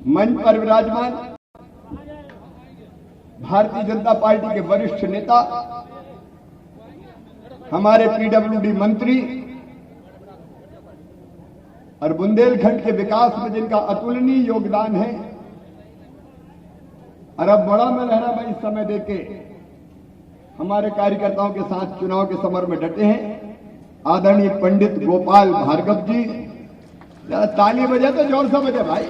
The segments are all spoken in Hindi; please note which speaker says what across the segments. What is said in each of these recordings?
Speaker 1: मंच पर विराजमान भारतीय जनता पार्टी के वरिष्ठ नेता, हमारे पीडब्ल्यूडी मंत्री और बुंदेलखंड के विकास में जिनका अतुलनीय योगदान है, और अब बड़ा मैं लहरा भाई इस समय देके हमारे कार्यकर्ताओं के साथ चुनाव के समर में डटे हैं, आदरणीय पंडित गोपाल भार्गव जी। जरा ताली बजे तो जोर से बजे भाई।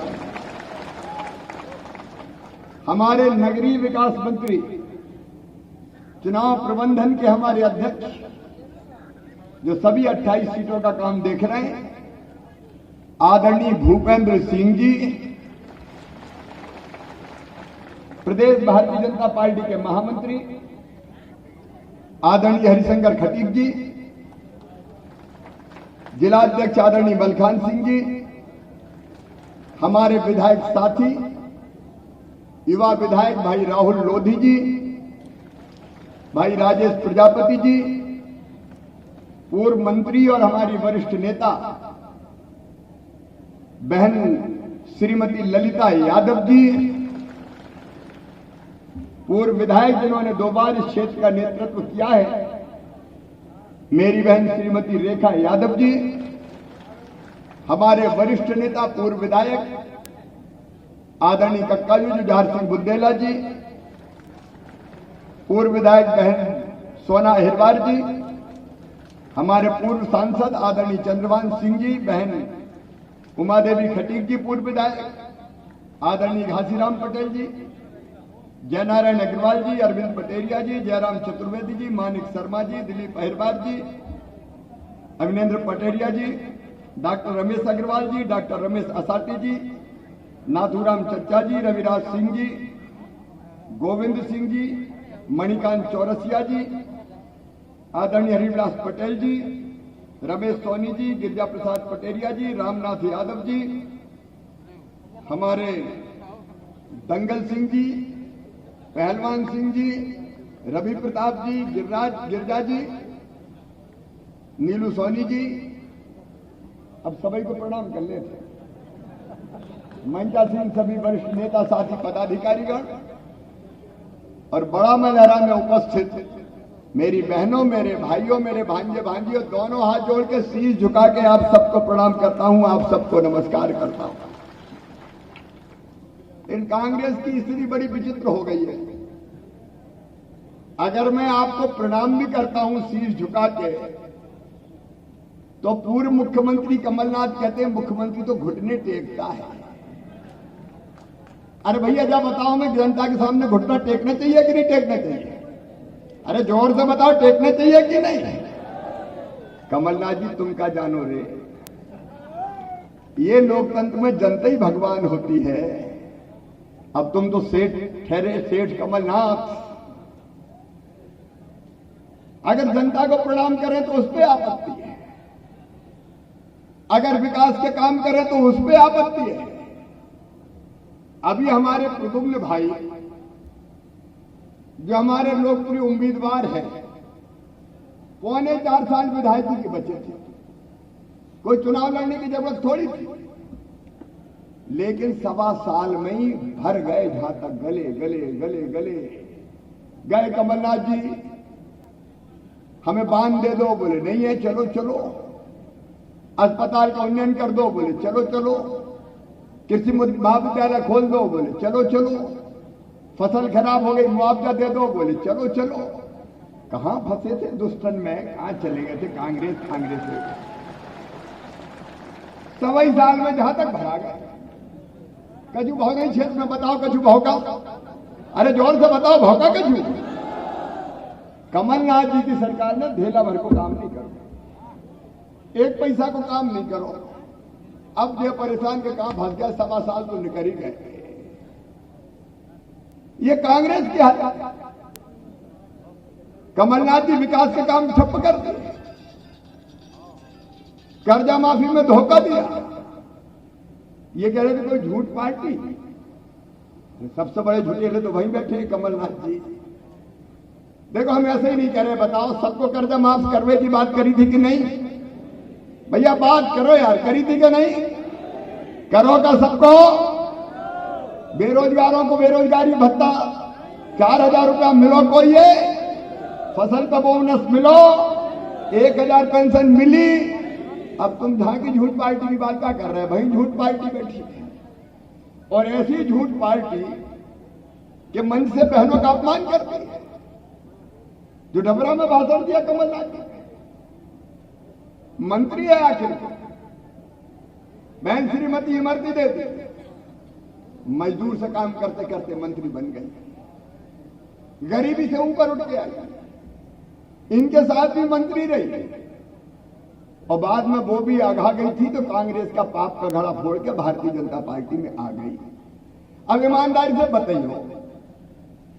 Speaker 1: हमारे नगरीय विकास मंत्री, चुनाव प्रबंधन के हमारे अध्यक्ष, जो सभी 28 सीटों का काम देख रहे हैं, आदरणीय भूपेंद्र सिंह जी, प्रदेश भारतीय जनता पार्टी के महामंत्री आदरणीय हरिशंकर खटीक जी, जिला अध्यक्ष आदरणीय मलखान सिंह जी, हमारे विधायक साथी युवा विधायक भाई राहुल लोधी जी, भाई राजेश प्रजापति जी, पूर्व मंत्री और हमारी वरिष्ठ नेता बहन श्रीमती ललिता यादव जी, पूर्व विधायक जिन्होंने 2 बार इस क्षेत्र का नेतृत्व किया है, मेरी बहन श्रीमती रेखा यादव जी, हमारे वरिष्ठ नेता पूर्व विधायक आदरणीय कक्काजू जुझार सिंह बुंदेला जी, पूर्व विधायक बहन सोना अहिरवार जी, हमारे पूर्व सांसद आदरणीय चंद्रभान सिंह जी, बहन उमा देवी खटीक जी, पूर्व विधायक आदरणीय घासीराम पटेल जी, जयनारायण अग्रवाल जी, अरविंद पटेरिया जी, जयराम चतुर्वेदी जी, मानिक शर्मा जी, दिलीप अहिरवार जी, अविनेंद्र पटेरिया जी, डॉक्टर रमेश अग्रवाल जी, डॉक्टर रमेश असाटी जी, नाथूराम चच्चा जी, रविराज सिंह जी, गोविंद सिंह जी, मणिकांत चौरसिया जी, आदरणीय हरिविलास पटेल जी, रमेश सोनी जी, गिरिजा प्रसाद पटेरिया जी, रामनाथ यादव जी, हमारे दंगल सिंह जी, पहलवान सिंह जी, रवि प्रताप जी, गिरजा जी, नीलू सोनी जी। अब सभी को प्रणाम कर लेते। मंचा सिंह, सभी वरिष्ठ नेता, साथी पदाधिकारीगण और बड़ा मलहरा में उपस्थित मेरी बहनों, मेरे भाइयों, मेरे भांजे भांजियों, दोनों हाथ जोड़ के शीश झुका के आप सबको प्रणाम करता हूं, आप सबको नमस्कार करता हूं। इन कांग्रेस की स्थिति बड़ी विचित्र हो गई है। अगर मैं आपको प्रणाम भी करता हूं शीश झुका के, तो पूर्व मुख्यमंत्री कमलनाथ कहते हैं मुख्यमंत्री तो घुटने टेकता है। अरे भैया जब बताओ, मैं जनता के सामने घुटना टेकना चाहिए कि नहीं टेकना चाहिए? अरे जोर से बताओ, टेकना चाहिए कि नहीं? कमलनाथ जी तुम क्या जानो रे, ये लोकतंत्र में जनता ही भगवान होती है। अब तुम तो सेठ ठहरे, सेठ कमलनाथ। अगर जनता को प्रणाम करें तो उस पर आपत्ति है, अगर विकास के काम करें तो उस पर आपत्ति है। अभी हमारे प्रद्युम्न भाई, जो हमारे लोकप्रिय उम्मीदवार हैं, 3.25 साल विधायकी के बचे थे, कोई चुनाव लड़ने की जरूरत थोड़ी थी, लेकिन 1.25 साल में ही भर गए। जहां तक गले गले गले गले गए कमलनाथ जी, हमें बांध दे दो, बोले नहीं है, चलो चलो। अस्पताल का उन्नयन कर दो, बोले चलो चलो। कृषि महाविद्यालय खोल दो, बोले चलो चलो। फसल खराब हो गई, मुआवजा दे दो, बोले चलो चलो। कहां फंसे थे दुष्टन में, कहां चले गए थे कांग्रेस कांग्रेस में। 1.25 साल में जहां तक भरा गया। कछु भौगा क्षेत्र में बताओ, कछु भौका? अरे जोर से बताओ, भौका कछु? कमलनाथ जी की सरकार ने ढेला भर को काम नहीं करो, 1 पैसा को काम नहीं करो। अब जो परेशान के काम फंस गया, 1.25 साल तो निकल ही गए। ये कांग्रेस की हालत। कमलनाथ जी विकास के काम ठप्प कर दिए, कर्जा माफी में धोखा दिया। ये कह रहे थे कोई झूठ पार्टी, सबसे बड़े झूठेले तो वहीं बैठे हैं कमलनाथ जी। देखो हम ऐसे ही नहीं कह रहे, बताओ सबको कर्जा माफ करने की बात करी थी कि नहीं? भैया बात करो यार, करी थी कि नहीं? करो का सबको? बेरोजगारों को बेरोजगारी भत्ता 4,000 रुपया मिलो, कोई ये फसल का बोनस मिलो, 1,000 पेंशन मिली। अब तुम झांकी झूठ पार्टी की बात क्या कर रहे हैं भाई? झूठ पार्टी बैठी है, और ऐसी झूठ पार्टी के मंच से बहनों का अपमान करती है। जो डबरा में भाषण दिया कमलनाथ ने, मंत्री है आखिर, बहन श्रीमती इमरती देवी मजदूर से काम करते करते मंत्री बन गई, गरीबी से ऊपर उठ के आई, इनके साथ भी मंत्री रही, और बाद में वो भी आघा गई थी तो कांग्रेस का पाप का घड़ा फोड़ के भारतीय जनता पार्टी में आ गई। अब ईमानदारी से बताइए,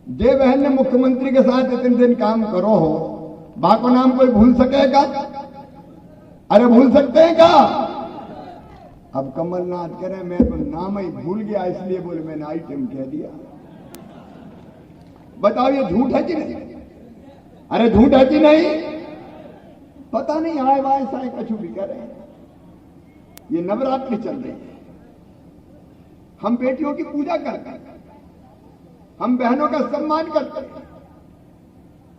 Speaker 1: जे बहन ने मुख्यमंत्री के साथ इतने दिन काम करो हो, बा को नाम कोई भूल सकेगा? अरे भूल सकते हैं क्या? अब कमलनाथ कह रहे मैं तो नाम ही भूल गया, इसलिए बोले मैंने आइटम कह दिया। बताओ ये झूठ है कि नहीं? अरे झूठ है कि नहीं? पता नहीं आए वाए साए कछु भी कह रहे हैं। ये नवरात्रि चल रही है, हम बेटियों की पूजा करते हैं, हम बहनों का सम्मान करते हैं,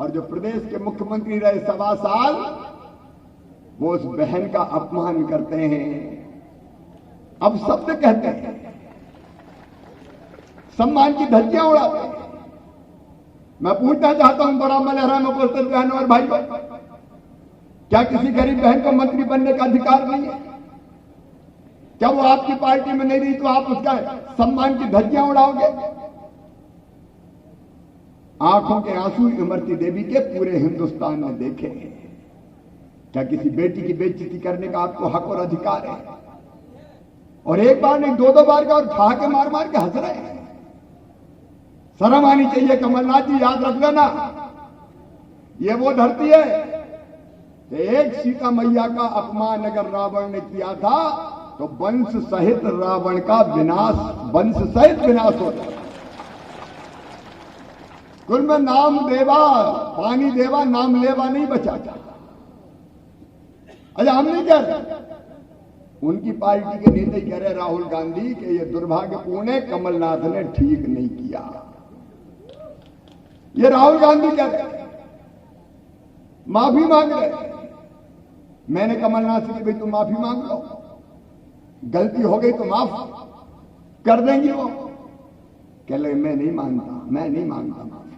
Speaker 1: और जो प्रदेश के मुख्यमंत्री रहे 1.25 साल, वो उस बहन का अपमान करते हैं। अब शब्द कहते हैं, सम्मान की धज्जियां उड़ाते हैं। मैं पूछना चाहता हूं बराबर लहरा में उपस्थित बहनों और भाइयों, क्या किसी गरीब बहन को मंत्री बनने का अधिकार नहीं है? क्या वो आपकी पार्टी में नहीं रही तो आप उसका सम्मान की धज्जियां उड़ाओगे? आंखों के आंसू इमरती देवी के पूरे हिंदुस्तान में देखे हैं। क्या किसी बेटी की बेइज्जती करने का आपको हक और अधिकार है? और एक बार नहीं 2-2 बार का, और ठहाके मार मार के हंस रहे हैं। शर्म आनी चाहिए कमलनाथ जी, याद रख लेना, ये वो धरती है कि एक सीता मैया का अपमान अगर रावण ने किया था तो वंश सहित रावण का विनाश, वंश सहित विनाश हो गया। कुल में नाम देवा पानी देवा नाम लेवा नहीं बचा था। अच्छा, हम नहीं कह रहे, उनकी पार्टी के नेता कह रहे राहुल गांधी के ये दुर्भाग्यपूर्ण है, कमलनाथ ने ठीक नहीं किया। ये राहुल गांधी कह रहे, माफी मांग रहे। मैंने कमलनाथ से कि भाई तुम माफी मांग लो, गलती हो गई तो माफ कर देंगे। वो कह लगे मैं नहीं मांगता, मैं नहीं मांगता माफी।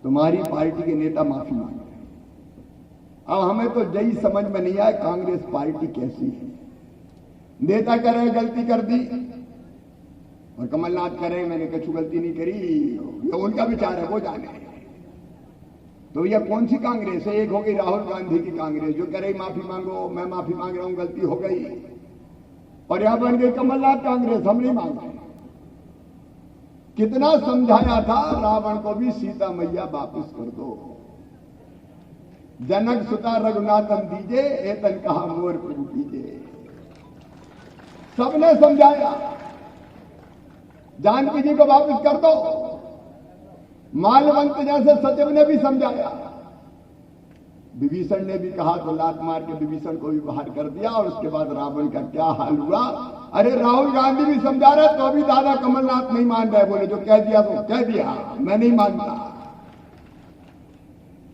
Speaker 1: तुम्हारी पार्टी के नेता माफी मांग रहे। अब हमें तो यही समझ में नहीं आया कांग्रेस पार्टी कैसी है। नेता कह रहे गलती कर दी, और कमलनाथ कह रहे मैंने कुछ गलती नहीं करी, ये उनका विचार है, वो जाने। तो यह कौन सी कांग्रेस है? एक हो गई राहुल गांधी की कांग्रेस जो कह रही माफी मांगो, मैं माफी मांग रहा हूं, गलती हो गई, और यहां बन गई कमलनाथ कांग्रेस, हम नहीं मांग रहे। कितना समझाया था रावण को भी, सीता मैया वापस कर दो, जनक सुता रघुनाथन दीजे, एतन कहा मोर प्रभु कीजे। सबने समझाया, जानकी जी को वापस कर दो, मालवंत जैसे सचिव ने भी समझाया, विभीषण ने भी कहा तो लात मार के विभीषण को भी बाहर कर दिया, और उसके बाद रावण का क्या हाल हुआ। अरे राहुल गांधी भी समझा रहे तो अभी दादा कमलनाथ नहीं मान रहे, बोले जो कह दिया तो कह दिया, मैं नहीं मानता।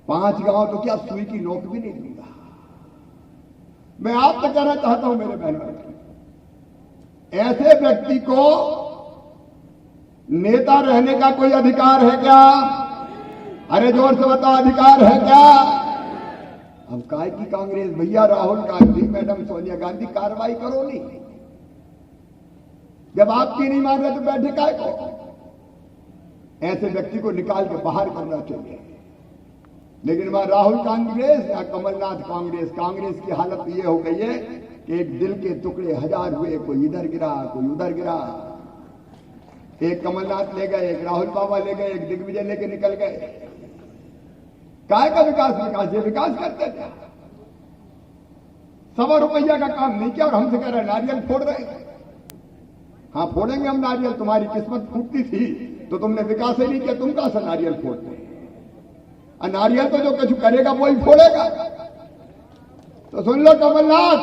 Speaker 1: 5 गांव तो क्या सुई की नोक भी नहीं दूंगा। मैं आपसे कहना चाहता हूं मेरे बहनों, ऐसे व्यक्ति को नेता रहने का कोई अधिकार है क्या? अरे जोर से बताओ, अधिकार है क्या? अब काय की कांग्रेस भैया, राहुल गांधी, मैडम सोनिया गांधी, कार्रवाई करो नहीं। जब आपकी नहीं मान रहे तो बैठे काय को? ऐसे व्यक्ति को निकाल के बाहर करना चाहिए। लेकिन वहां राहुल कांग्रेस या कमलनाथ कांग्रेस, कांग्रेस की हालत यह हो गई है कि एक दिल के टुकड़े 1000 हुए, कोई इधर गिरा कोई उधर गिरा। एक कमलनाथ ले गए, एक राहुल बाबा ले गए, एक दिग्विजय लेके निकल गए। काय का विकास? विकास ये विकास करते थे, 100 रुपया का काम नहीं किया, और हमसे कह रहे नारियल फोड़ रहे हैं। हाँ फोड़ेंगे हम नारियल, तुम्हारी किस्मत फूटती थी तो तुमने विकास ही नहीं किया, तुम कहां से नारियल फोड़ते? नारियल तो जो कुछ करेगा वही फोड़ेगा। तो सुन लो कमलनाथ,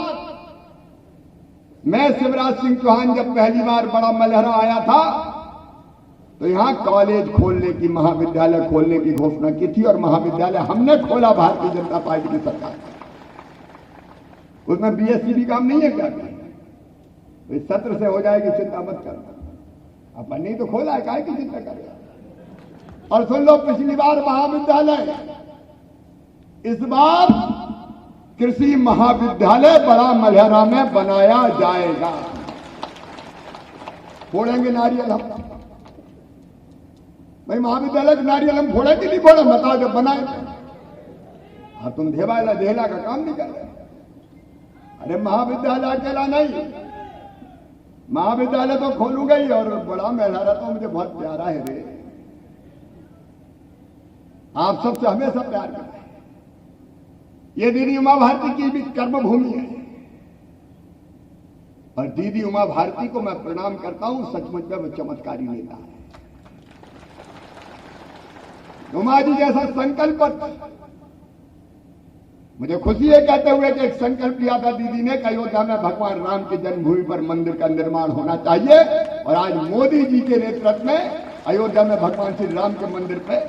Speaker 1: मैं शिवराज सिंह चौहान जब पहली बार बड़ा मलहरा आया था तो यहां कॉलेज खोलने की, महाविद्यालय खोलने की घोषणा की थी और महाविद्यालय हमने खोला भारतीय जनता पार्टी की सरकार। उसमें बीएससी भी काम नहीं है क्या? तो इस सत्र से हो जाएगी, चिंता मत करना। अपन नहीं तो खोला है, काहे की चिंता करेगा। और सुन लो, पिछली बार महाविद्यालय, इस बार कृषि महाविद्यालय बड़ा मलहरा में बनाया जाएगा। फोड़ेंगे नारियल हम भाई, महाविद्यालय के नारियल हम फोड़े कि नहीं फोड़े बताओ, जब बनाए। हाँ, तुम धेवाला देहला का काम नहीं कर रहे। अरे महाविद्यालय अकेला नहीं, महाविद्यालय तो खोलूंगा ही, और बड़ा मलहरा तो मुझे बहुत प्यारा है रे। आप सबसे हमेशा प्यार करते हैं। ये दीदी उमा भारती की भी कर्मभूमि है, और दीदी उमा भारती को मैं प्रणाम करता हूं। सचमुच में वो चमत्कारी नेता है। उमा जी जैसा संकल्प, मुझे खुशी है कहते हुए कि एक संकल्प लिया था दीदी ने कि अयोध्या में भगवान राम की जन्मभूमि पर मंदिर का निर्माण होना चाहिए, और आज मोदी जी के नेतृत्व में अयोध्या में भगवान श्री राम के मंदिर पे,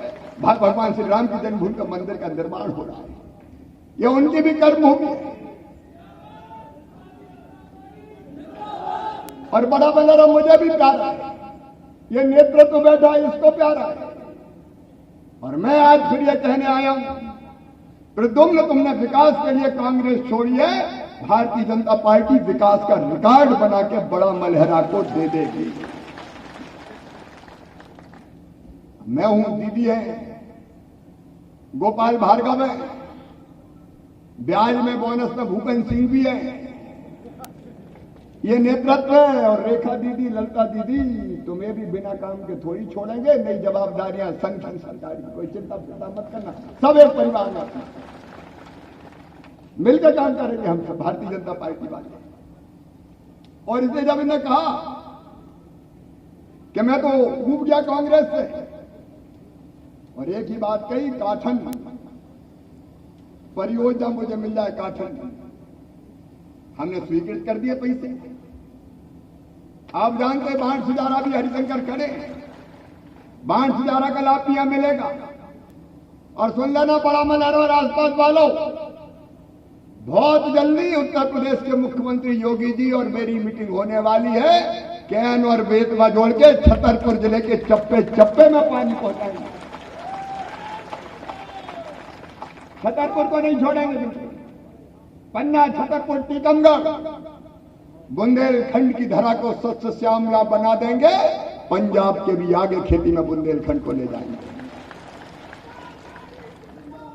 Speaker 1: भगवान श्री राम की जन्मभूमि पर मंदिर का निर्माण हो रहा है। ये उनकी भी कर्मभूमि है। और बड़ा मलहरा मुझे भी प्यारा है, ये नेतृत्व बैठा है, इसको प्यारा है। और मैं आज फिर ये कहने आया हूं, प्रद्युम्न, तुमने विकास के लिए कांग्रेस छोड़ी है, भारतीय जनता पार्टी विकास का रिकॉर्ड बना के बड़ा मलहरा को दे देगी। मैं हूं, दीदी है, गोपाल भार्गव है, ब्याज में बोनस में भूपेंद्र सिंह भी है, ये नेतृत्व है। और रेखा दीदी, ललता दीदी, तुम्हें भी बिना काम के थोड़ी छोड़ेंगे। नई जवाबदारियां संघ सरकारी, कोई चिंता मत करना, सब एक परिवार में मिलकर काम करेंगे हम सब, भारतीय जनता पार्टी वाले। और इसलिए जब इन्होंने कहा कि मैं तो ऊब गया कांग्रेस से, और एक ही बात कही, काठन परियोजना मुझे मिल जाए, काठन हमने स्वीकृत कर दिए पैसे। आप जानते हैं बाढ़ सुधारा भी हरिशंकर करे, बाढ़ सुधारा का लाभ भी यहां मिलेगा। और सुन लेना बड़ा मलहरा और आसपास वालों, बहुत जल्दी उत्तर प्रदेश के मुख्यमंत्री योगी जी और मेरी मीटिंग होने वाली है। कैन और बेतवा जोड़ के छतरपुर जिले के चप्पे चप्पे में पानी पहुंचाएंगे। छतरपुर को नहीं छोड़ेंगे बिल्कुल। पन्ना, छतरपुर, टीकमगढ़, बुंदेलखंड की धरा को स्वच्छ श्यामला बना देंगे। पंजाब के भी आगे खेती में बुंदेलखंड को ले जाएंगे,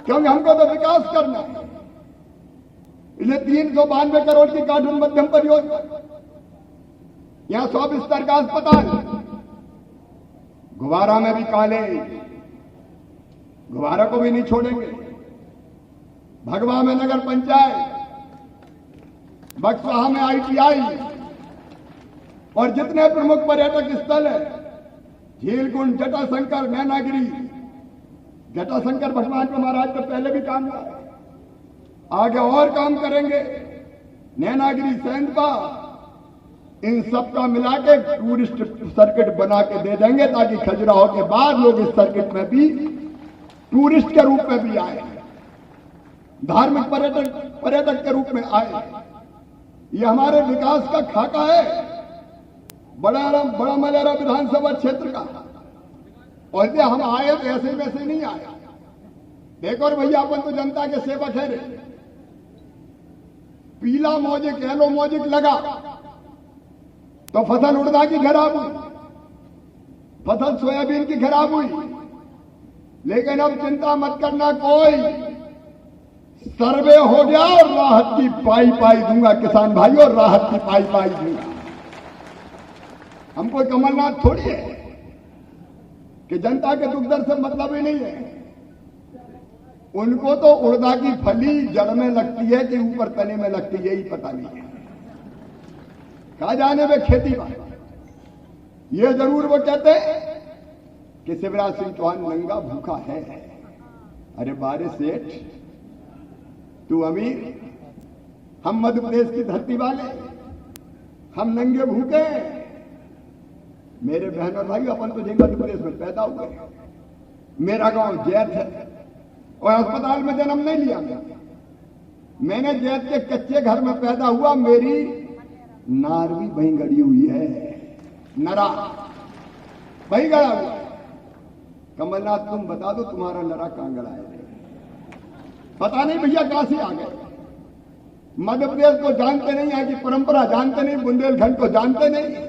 Speaker 1: क्योंकि हमको तो विकास करना है। इसलिए 392 करोड़ की काठन मध्यम परियोजना, यहां 100 बिस्तर का अस्पताल, गुवारा में भी कॉलेज, गुवारा को भी नहीं छोड़ेंगे। भगवा में नगर पंचायत, बक्सवाहा में आईटीआई, और जितने प्रमुख पर्यटक स्थल है, झीलकुंड, जटाशंकर, नैनागिरी। जटाशंकर भगवान के महाराज पे पहले भी काम हुआ, आगे और काम करेंगे। नैनागिरी, सेंधपा, इन सबका मिला के टूरिस्ट सर्किट बना के दे देंगे, ताकि खजुराहो के बाद लोग इस सर्किट में भी टूरिस्ट के रूप में भी आए, धार्मिक पर्यटक के रूप में आए। ये हमारे विकास का खाका है, बड़ा मलहरा विधानसभा क्षेत्र का। और इसलिए हम आए तो ऐसे वैसे नहीं आए। देखो और भैया, अपन तो जनता के सेवक है रे। पीला मौजिक, येलो मौजिक लगा तो फसल उड़दा की खराब हुई, फसल सोयाबीन की खराब हुई। लेकिन अब चिंता मत करना, कोई सर्वे हो गया और राहत की पाई दूंगा किसान भाइयों, राहत की पाई दूंगा। हम कोई कमलनाथ थोड़ी है कि जनता के दुख दर्द से मतलब ही नहीं है। उनको तो उड़दा की फली जड़ में लगती है कि ऊपर तने में लगती है, यही पता नहीं है। कहा जाने में खेती बात। ये जरूर वो कहते हैं कि शिवराज सिंह चौहान नंगा भूखा है। अरे बारे सेठ, तू अमीर, हम मध्य प्रदेश की धरती वाले, हम नंगे भूखे। मेरे बहन और भाई, अपन तो मध्य प्रदेश में पैदा हुए, मेरा गांव जैत है और अस्पताल में जन्म नहीं लिया मैंने जैत के कच्चे घर में पैदा हुआ। मेरी नार भी वहीं गड़ी हुई है, नरा वहीं गड़ा हुआ। कमलनाथ तुम बता दो तुम्हारा नरा कहां गड़ा है? पता नहीं भैया कहां से आ गए। मध्य प्रदेश को जानते नहीं, यहाँ की परंपरा जानते नहीं, बुंदेलखंड को जानते नहीं।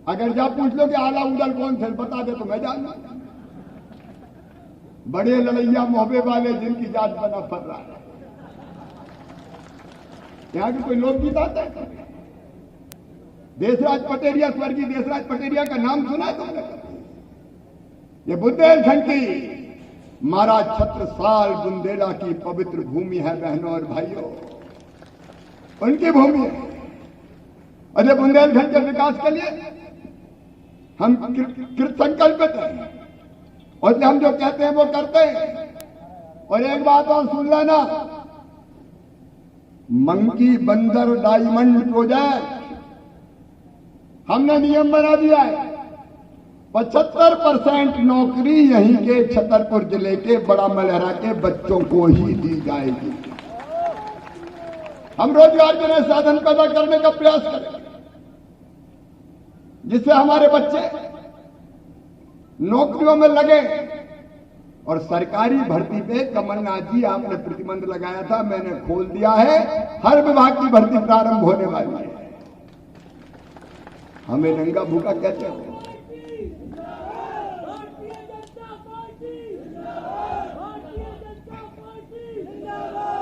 Speaker 1: अगर जा पूछ लो कि आला उदल कौन से बता दे तो मैं जान लूं। बड़े लड़ैया मोहबे वाले जिनकी जात बना फर रहा है। यहाँ की कोई लोकगीत आता है? देशराज पटेरिया, स्वर्गीय देशराज पटेरिया का नाम सुना है तुमने? ये बुंदेलखंड की महाराज छत्रसाल बुंदेला की पवित्र भूमि है बहनों और भाइयों, उनकी भूमि है। अरे बुंदेलखंड के विकास के लिए हम कृत संकल्पित हैं और हम जो कहते हैं वो करते हैं। और एक बात और सुन लेना, मंकी बंदर डायमंड प्रोजेक्ट हमने नियम बना दिया है। 75% नौकरी यहीं के छतरपुर जिले के बड़ा मलहरा के बच्चों को ही दी जाएगी। हम रोजगार के नए साधन पैदा करने का प्रयास करें जिससे हमारे बच्चे नौकरियों में लगे। और सरकारी भर्ती पे कमलनाथ जी आपने प्रतिबंध लगाया था, मैंने खोल दिया है। हर विभाग की भर्ती प्रारंभ होने वाली है। हमें नंगा भूखा कहते हैं।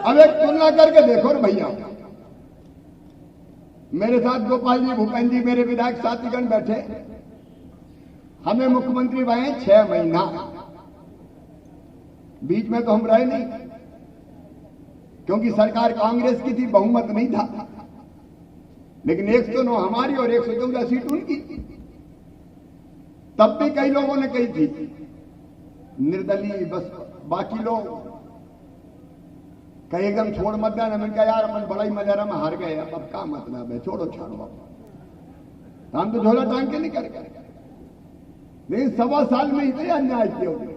Speaker 1: अब एक तुलना करके देखो रे भैया, मेरे साथ गोपाल जी, भूपेंद्र जी, मेरे विधायक साथीगण बैठे। हमें मुख्यमंत्री बनाए 6 महीना, बीच में तो हम रहे नहीं क्योंकि सरकार कांग्रेस की थी, बहुमत नहीं था। लेकिन 109 हमारी और 114 सीट उनकी। तब भी कई लोगों ने कही थी निर्दलीय, बस बाकी लोग कहीं एकदम छोड़ मत देना। मैंने कहा यार अपन बड़ा ही मजारा में हार गए, अब का मतलब है, छोड़ो छोड़ो, हम तो झोला टांग के नहीं कर। लेकिन 1.25 साल में इतने अन्याय किए होते।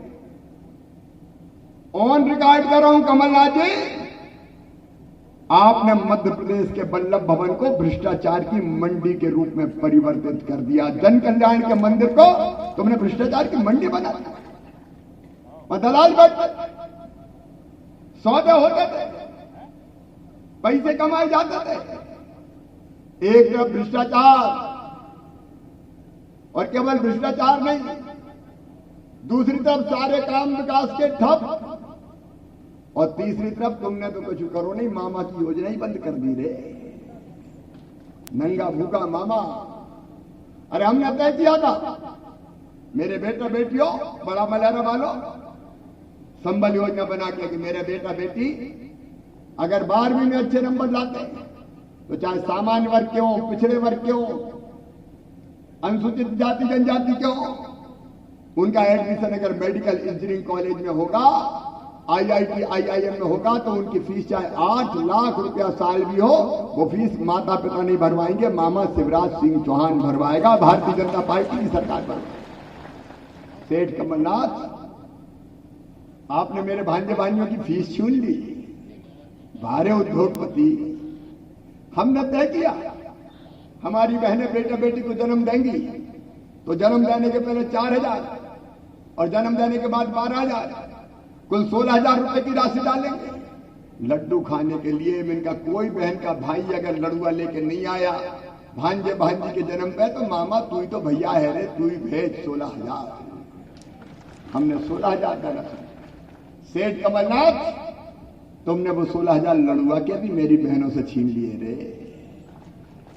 Speaker 1: ऑन रिकॉर्ड कर रहा हूं कमलनाथ जी, आपने मध्य प्रदेश के वल्लभ भवन को भ्रष्टाचार की मंडी के रूप में परिवर्तित कर दिया। जन कल्याण के मंदिर को तुमने भ्रष्टाचार की मंडी बना दिया। और दलाल बैठते, सौदे होते थे, पैसे कमाए जाते थे। एक तरफ भ्रष्टाचार, और केवल भ्रष्टाचार नहीं, दूसरी तरफ सारे काम विकास के ठप, और तीसरी तरफ तुमने तो कुछ करो नहीं, मामा की योजना ही बंद कर दी रे। नंगा भूखा मामा। अरे हमने तय किया था, मेरे बेटा बेटियों, बड़ा मलहरा वालों, संबल योजना बना के कि मेरे बेटा बेटी अगर 12वीं में अच्छे नंबर लाते तो चाहे सामान्य वर्ग के हो, पिछड़े वर्ग के हो, अनुसूचित जाति जनजाति के हो, उनका एडमिशन अगर मेडिकल इंजीनियरिंग कॉलेज में होगा, IIT IIM में होगा, तो उनकी फीस चाहे 8 लाख रुपया साल भी हो, वो फीस माता पिता नहीं भरवाएंगे, मामा शिवराज सिंह चौहान भरवाएगा, भारतीय जनता पार्टी की सरकार भरवाएगी। सेठ कमलनाथ, आपने मेरे भांजे भाइयों की फीस छीन ली। भारे उद्योगपति, हमने तय किया हमारी बहनें बेटा बेटी को जन्म देंगी तो जन्म देने के पहले 4,000 और जन्म देने के बाद 12,000, कुल 16,000 रुपए की राशि डालेंगे लड्डू खाने के लिए। इनका कोई बहन का भाई अगर लड़ुआ लेके नहीं आया भांजे भांजी के जन्म पे, तो मामा तू ही तो भैया है रे, तू ही भेज 16,000। हमने 16,000 डाला। सेठ कमलनाथ, तुमने वो 16,000 लड़ुआ के भी मेरी बहनों से छीन लिए रे।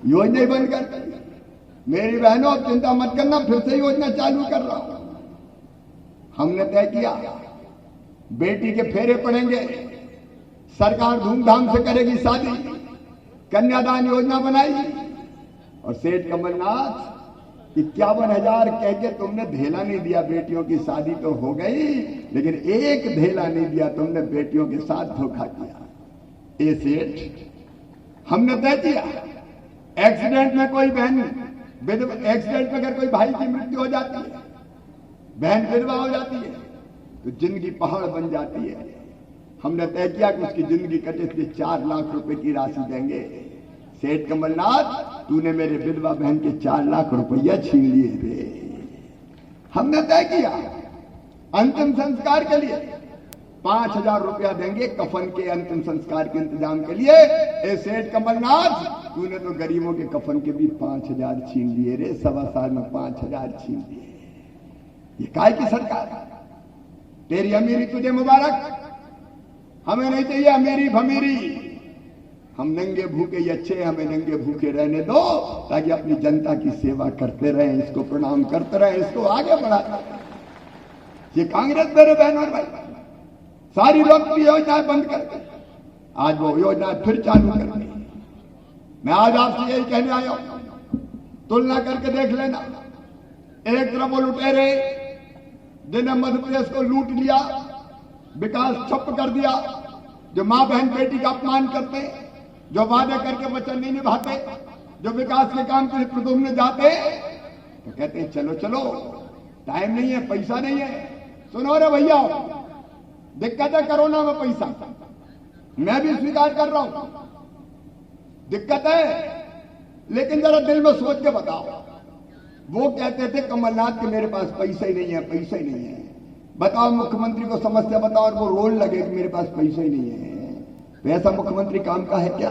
Speaker 1: योजना ही बंद कर दी। मेरी बहनों अब चिंता मत करना, फिर से योजना चालू कर रहा हूं। हमने तय किया बेटी के फेरे पड़ेंगे, सरकार धूमधाम से करेगी शादी, कन्यादान योजना बनाई। और सेठ कमलनाथ, 51,000 कह के तुमने धेला नहीं दिया। बेटियों की शादी तो हो गई, लेकिन एक धेला नहीं दिया तुमने, बेटियों के साथ धोखा किया। ए सेठ, हमने तय किया एक्सीडेंट में कोई बहन एक्सीडेंट में अगर कोई भाई की मृत्यु हो जाती है, बहन विधवा हो जाती है, तो जिंदगी पहाड़ बन जाती है। हमने तय किया कि उसकी जिंदगी कटे से 4 लाख रुपए की राशि देंगे। सेठ कमलनाथ, तूने मेरे विधवा बहन के 4 लाख रुपया छीन लिए थे। हमने तय किया अंतिम संस्कार के लिए 5,000 रुपया देंगे, कफन के अंतिम संस्कार के इंतजाम के लिए। ए सेठ कमलनाथ, तूने तो गरीबों के कफन के भी 5,000 छीन लिए रे। 1.25 साल में 5,000 छीन लिए। ये काय की सरकार? तेरी अमीरी तुझे मुबारक, हमें नहीं चाहिए अमीरी भमीरी। हम नंगे भूखे ही अच्छे, हमें नंगे भूखे रहने दो, ताकि अपनी जनता की सेवा करते रहें, इसको प्रणाम करते रहें, इसको आगे बढ़ाते रहें। ये कांग्रेस मेरे बहन और भाई सारी लोकप्रिय योजनाएं बंद कर दी, आज वो योजनाएं फिर चालू कर दी। मैं आज आपसे यही कहने आया हूं, तुलना करके देख लेना। एक तरफ वो लुटेरे जिन्हें मध्य प्रदेश को लूट लिया, विकास ठप कर दिया, जो मां बहन बेटी का अपमान करते, जो वादे करके वचन नहीं निभाते, जो विकास के काम के लिए प्रदुम्न जाते, तो कहते हैं चलो चलो, टाइम नहीं है, पैसा नहीं है। सुनो रे भैया, दिक्कत है कोरोना में पैसा, मैं भी स्वीकार कर रहा हूं, दिक्कत है, लेकिन जरा दिल में सोच के बताओ। वो कहते थे कमलनाथ के मेरे पास पैसा ही नहीं है, पैसा ही नहीं है। बताओ मुख्यमंत्री को समस्या बताओ और वो रोल लगे कि मेरे पास पैसा ही नहीं है, तो ऐसा मुख्यमंत्री काम का है क्या?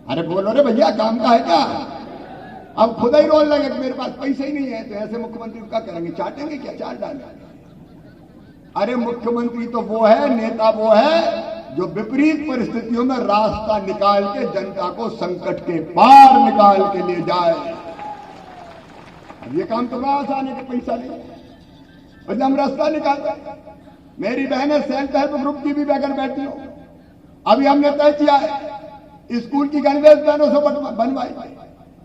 Speaker 1: अरे बोलो रे भैया, काम का है क्या? अब खुद ही रोल लगे कि मेरे पास पैसा ही नहीं है, तो ऐसे मुख्यमंत्री क्या करेंगे? चाटेंगे क्या? चाट डालेंगे। अरे मुख्यमंत्री तो वो है, नेता वो है जो विपरीत परिस्थितियों में रास्ता निकाल के जनता को संकट के पार निकाल के ले जाए। अब ये काम तो बड़ा आसान है कि पैसा नहीं, और हम रास्ता निकालते। मेरी बहनें सेल्फ हेल्प ग्रुप की भी बैगर बैठी हो, अभी हमने तय किया है स्कूल की गणवेश बहनों से बनवाई,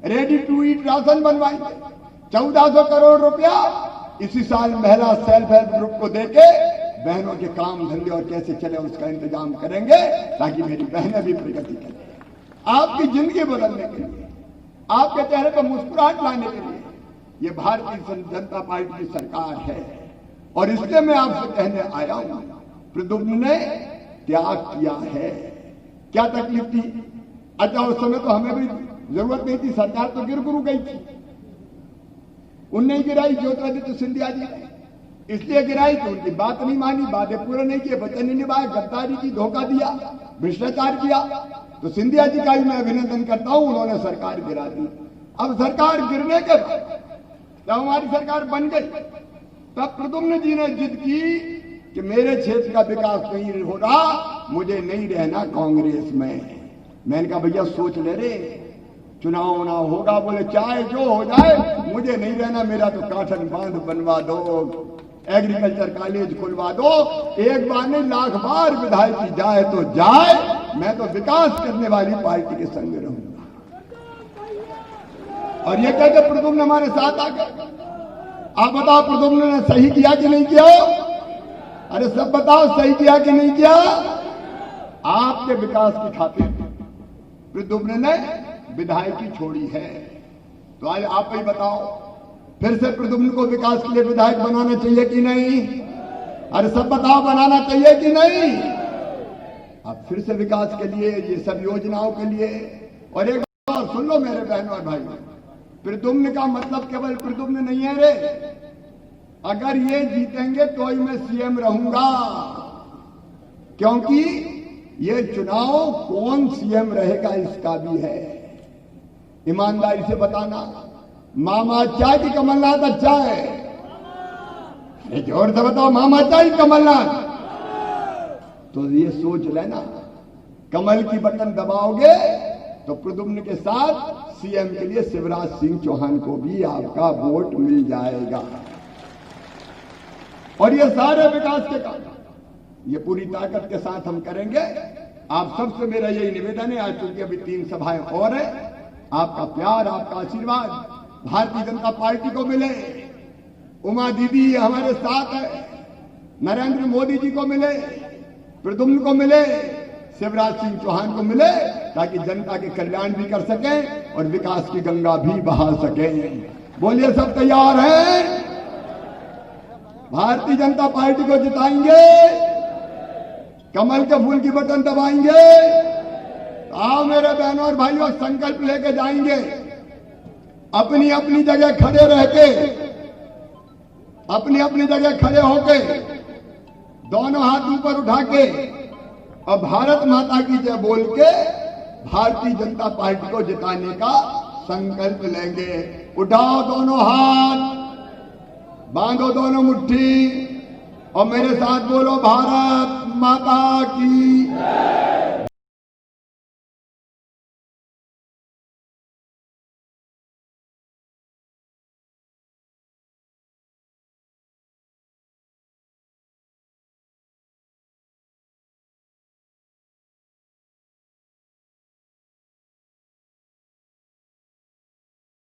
Speaker 1: रेडी टू ईट राशन बनवाई। 1400 करोड़ रुपया इसी साल महिला सेल्फ हेल्प ग्रुप को देके बहनों के काम धंधे और कैसे चले उसका इंतजाम करेंगे, ताकि मेरी बहनें भी प्रगति करें। आपकी जिंदगी बदलने के लिए, आपके चेहरे पर मुस्कुराहट लाने के लिए ये भारतीय जनता पार्टी की सरकार है। और इसलिए मैं आपसे कहने आया हूं, प्रद्युम्न ने त्याग किया है। क्या तकलीफ थी? अच्छा, उस समय तो हमें भी जरूरत नहीं थी, सरकार तो गिर गुरु गई थी। उनने गिराई ज्योतिरादित्य सिंधिया जी ने, इसलिए गिराई कि उनकी बात नहीं मानी, वादे पूरे नहीं किए, वचन नहीं निभाए, गद्दारी की, धोखा दिया, भ्रष्टाचार किया। तो सिंधिया जी का भी मैं अभिनंदन करता हूं, उन्होंने सरकार गिरा दी। अब सरकार गिरने के बाद जब हमारी सरकार बन गई, तब प्रद्युम्न जी ने जिद की कि मेरे क्षेत्र का विकास नहीं हो रहा, मुझे नहीं रहना कांग्रेस में। मैंने कहा भैया सोच ले रे, चुनाव ना होगा, बोले चाहे जो हो जाए मुझे नहीं रहना, मेरा तो काठन बांध बनवा दो, एग्रीकल्चर कॉलेज खुलवा दो। एक बार नहीं, लाख बार विधायक जाए तो जाए, मैं तो विकास करने वाली पार्टी के संग रहूंगा। और ये कहते प्रद्युम्न हमारे साथ आ गए। आप बताओ प्रद्युम्न ने सही किया कि नहीं किया? अरे सब बताओ, सही किया कि नहीं किया? आपके विकास की खातिर प्रद्युम्न ने विधायकी छोड़ी है। तो आज आप ही बताओ, फिर से प्रद्युम्न को विकास के लिए विधायक बनाना चाहिए कि नहीं? अरे सब बताओ, बनाना चाहिए कि नहीं? अब फिर से विकास के लिए, ये सब योजनाओं के लिए। और एक बात सुन लो मेरे बहनों और भाई, प्रद्युम्न का मतलब केवल प्रद्युम्न नहीं है रे। अगर ये जीतेंगे तो ही मैं सीएम रहूंगा, क्योंकि ये चुनाव कौन सीएम रहेगा इसका भी है। ईमानदारी से बताना, मामा अच्छा है कि कमलनाथ अच्छा है? अरे जोर से बताओ, मामा अच्छा है कि कमलनाथ? तो ये सोच लेना, कमल की बटन दबाओगे तो प्रद्युम्न के साथ सीएम के लिए शिवराज सिंह चौहान को भी आपका वोट मिल जाएगा। और ये सारे विकास के काम ये पूरी ताकत के साथ हम करेंगे। आप सबसे मेरा यही निवेदन है, आज चूंकि अभी 3 सभाएं और है, आपका प्यार, आपका आशीर्वाद भारतीय जनता पार्टी को मिले, उमा दीदी हमारे साथ है, नरेंद्र मोदी जी को मिले, प्रद्युम्न को मिले, शिवराज सिंह चौहान को मिले। ताकि जनता के कल्याण भी कर सके और विकास की गंगा भी बहा सके। बोलिए, सब तैयार हैं? भारतीय जनता पार्टी को जिताएंगे, कमल के फूल की बटन दबाएंगे। आओ मेरे बहनों और भाइयों, संकल्प लेके जाएंगे। अपनी अपनी जगह खड़े रह के, अपनी अपनी जगह खड़े होके, दोनों हाथ ऊपर उठा के और भारत माता की जय बोल के भारतीय जनता पार्टी को जिताने का संकल्प लेंगे। उठाओ दोनों हाथ, बांधो दोनों मुट्ठी और मेरे साथ बोलो, भारत माता की।